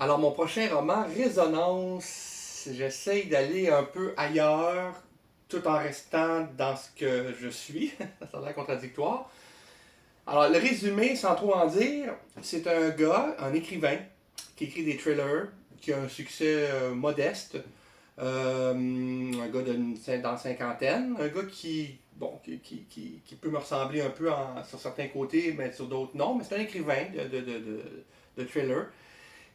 Alors, mon prochain roman, Résonance, j'essaye d'aller un peu ailleurs, tout en restant dans ce que je suis. Ça a l'air contradictoire. Alors, le résumé, sans trop en dire, c'est un gars, un écrivain, qui écrit des thrillers, qui a un succès modeste. Un gars dans la cinquantaine, un gars qui peut me ressembler un peu sur certains côtés, mais sur d'autres non, mais c'est un écrivain de thriller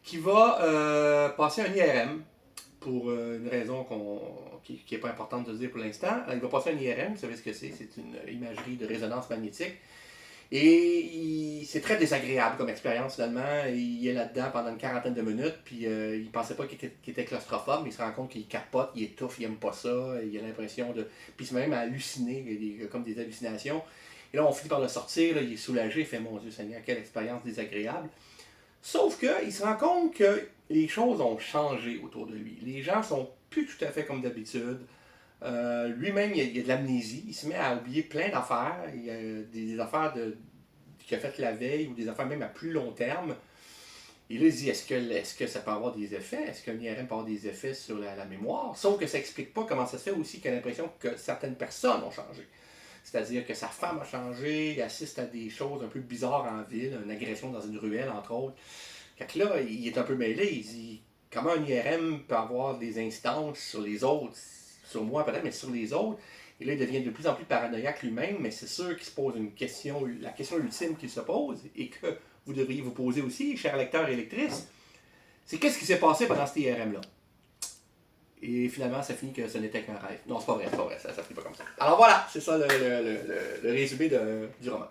qui va passer un IRM pour une raison qui n'est pas importante de dire pour l'instant. Il va passer un IRM, vous savez ce que c'est une imagerie de résonance magnétique. Et c'est très désagréable comme expérience finalement. Il est là-dedans pendant une quarantaine de minutes, puis il pensait pas qu'il était claustrophobe, mais il se rend compte qu'il capote, il étouffe, il aime pas ça, il a l'impression de. Puis il se met même à halluciner, il a comme des hallucinations. Et là, on finit par le sortir, là, il est soulagé, il fait mon Dieu Seigneur, quelle expérience désagréable. Sauf qu'il se rend compte que les choses ont changé autour de lui. Les gens sont plus tout à fait comme d'habitude. Lui-même, il a de l'amnésie. Il se met à oublier plein d'affaires. Il y a des affaires qu'il a faites la veille ou des affaires même à plus long terme. Et là, il se dit, est-ce que ça peut avoir des effets? Est-ce qu'un IRM peut avoir des effets sur la mémoire? Sauf que ça n'explique pas comment ça se fait aussi qu'il a l'impression que certaines personnes ont changé. C'est-à-dire que sa femme a changé, il assiste à des choses un peu bizarres en ville, une agression dans une ruelle, entre autres. Fait que là, il est un peu mêlé, il dit comment un IRM peut avoir des instances sur les autres, sur moi peut-être, mais sur les autres. Et là, il devient de plus en plus paranoïaque lui-même, mais c'est sûr qu'il se pose une question, la question ultime qu'il se pose, et que vous devriez vous poser aussi, chers lecteurs et lectrices, c'est qu'est-ce qui s'est passé pendant cet IRM-là? Et finalement, ça finit que ce n'était qu'un rêve. Non, c'est pas vrai, ça finit pas comme ça. Alors voilà, c'est ça le résumé du roman.